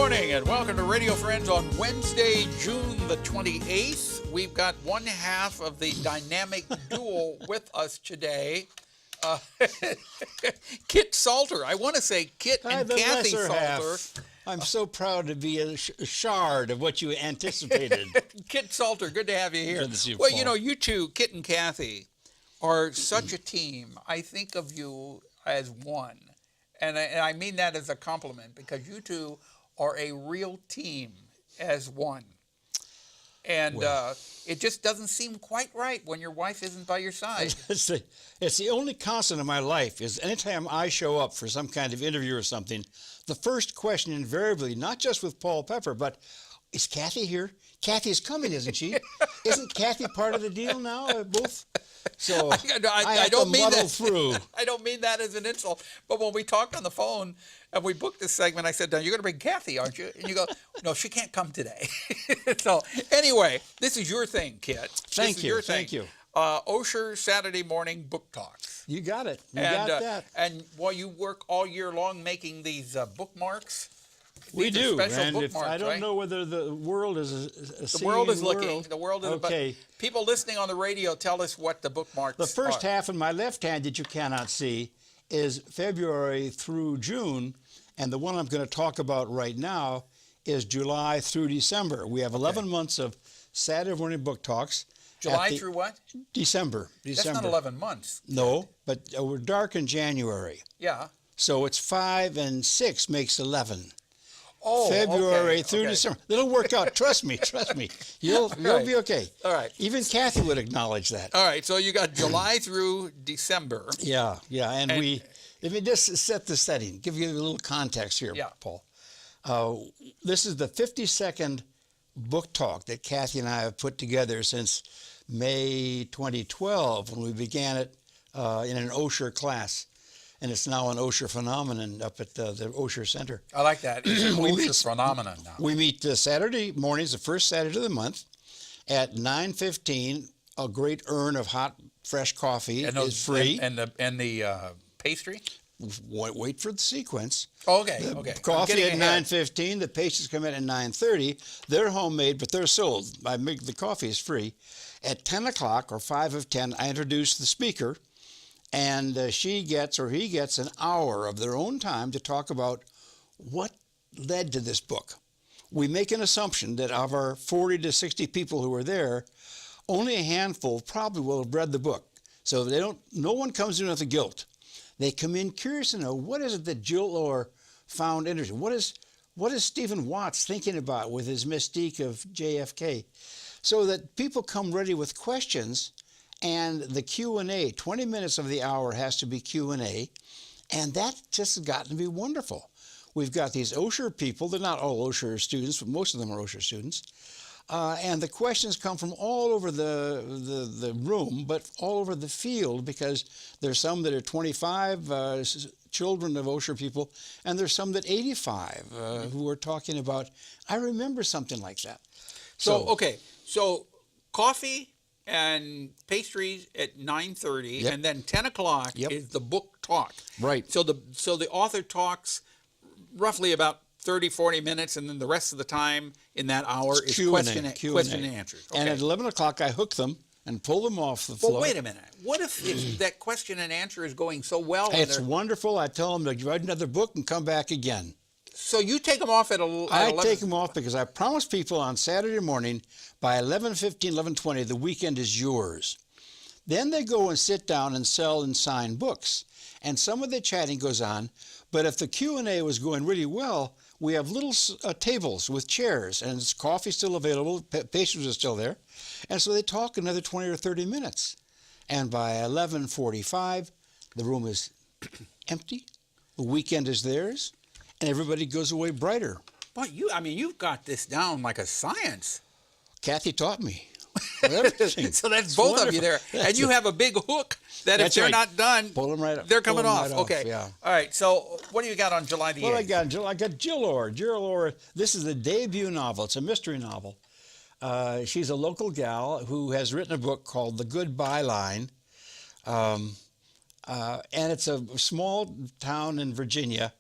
morning and welcome to Radio Friends on Wednesday, June the 28th. We've got one half of the dynamic duo with us today. Kit Salter. I want to say Kit and Kathy Salter. Half. I'm so proud to be a shard of what you anticipated. Kit Salter, good to have you here. Good to see you, well, Paul. you know, you two, Kit and Kathy, are such a team. I think of you as one. And I mean that as a compliment because you two are a real team as one. And it just doesn't seem quite right when your wife isn't by your side. It's the only constant in my life is anytime I show up for some kind of interview or something, the first question invariably, not just with Paul Pepper, but is Kathy here? Kathy's coming, isn't she? Isn't Kathy part of the deal now? Both. So I don't mean that through. I don't mean that as an insult. But when we talked on the phone and we booked this segment, I said, "Now you're going to bring Kathy, aren't you?" And you go, "No, she can't come today." So anyway, this is your thing, Kit. Thank you. Thank you. Osher Saturday morning book talks. You got it. You got that. And while you work all year long making these bookmarks. We do, and if I don't right? know whether the world is the world is looking. The world is okay. But people listening on the radio, tell us what the bookmarks are. The first half in my left hand that you cannot see is February through June, and the one I'm going to talk about right now is July through December. We have 11 months of Saturday morning book talks. July through what? December. That's not 11 months. No, but we're dark in January. Yeah. So it's 5 and 6 makes 11. Oh, February through December. It'll work out. Trust me. You'll be okay. All right. Even Kathy would acknowledge that. All right. So you got July through December. Yeah. And let me just set the setting, give you a little context here, Paul. This is the 52nd book talk that Kathy and I have put together since May 2012 when we began it in an Osher class. And it's now an Osher phenomenon up at the Osher Center. I like that. It's an Osher phenomenon now. We meet Saturday mornings, the first Saturday of the month, at 9:15. A great urn of hot, fresh coffee is free. And the pastry? Wait for the sequence. Oh, okay. Coffee at 9:15. The pastries come in at 9:30. They're homemade, but they're sold. The coffee is free. At 10 o'clock or 5 of 10, I introduce the speaker. And she gets or he gets an hour of their own time to talk about what led to this book. We make an assumption that of our 40 to 60 people who are there, only a handful probably will have read the book. So no one comes in with a guilt. They come in curious to know what is it that Jill Orr found interesting. What is Stephen Watts thinking about with his mystique of JFK? So that people come ready with questions. And the Q&A, 20 minutes of the hour has to be Q&A, and that just has gotten to be wonderful. We've got these Osher people. They're not all Osher students, but most of them are Osher students. And the questions come from all over the room, but all over the field, because there's some that are 25 children of Osher people, and there's some that 85 who are talking about, I remember something like that. So coffee and pastries at 9:30, and then 10 o'clock is the book talk. Right. So the author talks roughly about 30, 40 minutes, and then the rest of the time in that hour is question and answers. Okay. And at 11 o'clock, I hook them and pull them off the floor. Well, wait a minute. What if that question and answer is going so well? It's wonderful. I tell them to write another book and come back again. So you take them off at 11? I take them off because I promise people on Saturday morning by 11:15, 11:20, the weekend is yours. Then they go and sit down and sell and sign books. And some of the chatting goes on. But if the Q&A was going really well, we have little tables with chairs, and coffee's still available, pastries are still there. And so they talk another 20 or 30 minutes. And by 11:45, the room is empty. The weekend is theirs. And everybody goes away brighter. But you've got this down like a science. Kathy taught me. So that's both of you there. And you have a big hook that if they're not done, pull them right up. They're coming off. Right okay. Yeah. All right. So what do you got on July the 8th? Well, I got Jill Orr. Jill Orr, this is a debut novel. It's a mystery novel. She's a local gal who has written a book called The Good Byline. And it's a small town in Virginia,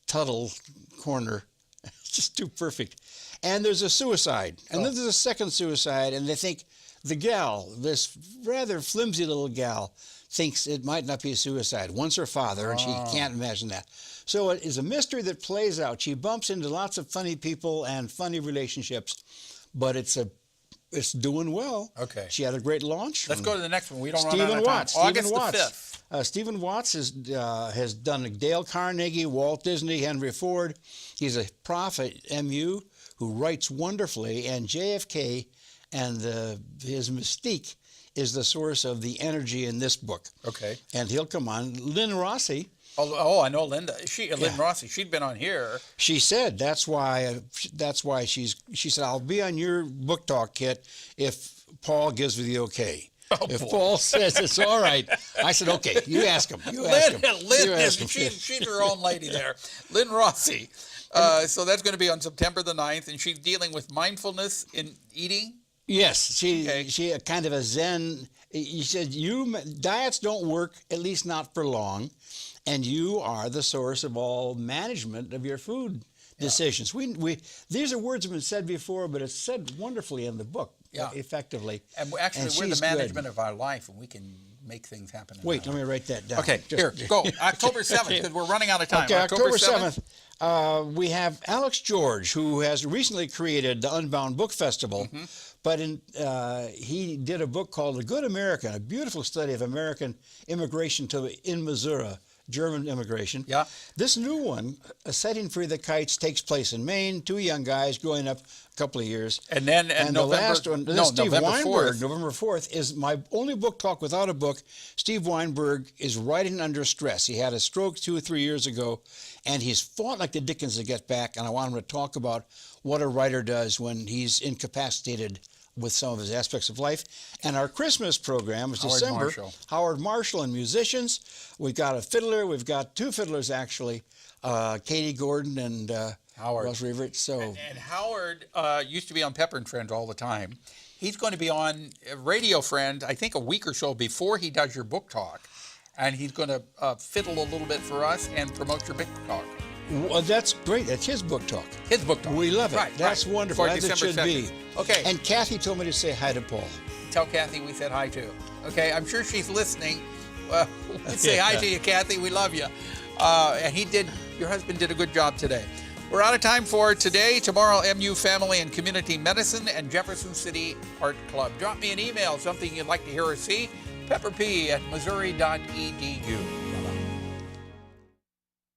Tuttle Corner, It's just too perfect. And there's a suicide. And then there's a second suicide, and they think the gal, this rather flimsy little gal, thinks it might not be a suicide. One's her father, and she can't imagine that. So it is a mystery that plays out. She bumps into lots of funny people and funny relationships, but it's doing well. Okay. She had a great launch. Let's go to the next one. We don't run Stephen out of time. Watts. August Stephen the Watts. 5th. Stephen Watts has done Dale Carnegie, Walt Disney, Henry Ford. He's a prof at MU who writes wonderfully, and JFK and his mystique is the source of the energy in this book. Okay. And he'll come on. Lynn Rossi. Oh, I know Linda. Lynn Rossi. She'd been on here. She said that's why she said, I'll be on your book talk, Kit, if Paul gives me the okay. Oh, if boy. Paul says it's all right, I said, okay, you ask him. She's her own lady there. Lynn Rossi. So that's going to be on September the 9th, and she's dealing with mindfulness in eating. Yes, she kind of a Zen. You said diets don't work, at least not for long, and you are the source of all management of your food decisions. These are words that have been said before, but it's said wonderfully in the book. Effectively. And actually, we're the management of our life, and we can make things happen. Wait, let me write that down. Okay, here, go. October 7th, because we're running out of time. Okay, October 7th. We have Alex George, who has recently created the Unbound Book Festival, but he did a book called The Good American, a beautiful study of American immigration in Missouri, German immigration. Yeah. This new one, A Setting Free the Kites, takes place in Maine, two young guys growing up a couple of years. And then the last one, Steve November Weinberg, 4th. November 4th, is my only book talk without a book. Steve Weinberg is writing under stress. He had a stroke 2 or 3 years ago, and he's fought like the Dickens to get back, and I want him to talk about what a writer does when he's incapacitated with some of his aspects of life. And our Christmas program is December. Howard Marshall and musicians. We've got a fiddler. We've got 2 fiddlers, actually, Katie Gordon and Howard. Russ Revert. And Howard used to be on Pepper and Friends all the time. He's going to be on Radio Friend, I think a week or so before he does your book talk. And he's going to fiddle a little bit for us and promote your book talk. Well, that's great. That's his book talk. His book talk. We love it. Right, that's wonderful. As it should be. Okay. And Kathy told me to say hi to Paul. Tell Kathy we said hi too. Okay, I'm sure she's listening. We say hi to you, Kathy. We love you. And your husband did a good job today. We're out of time for today. Tomorrow, MU Family and Community Medicine and Jefferson City Art Club. Drop me an email, something you'd like to hear or see. pepperp@missouri.edu.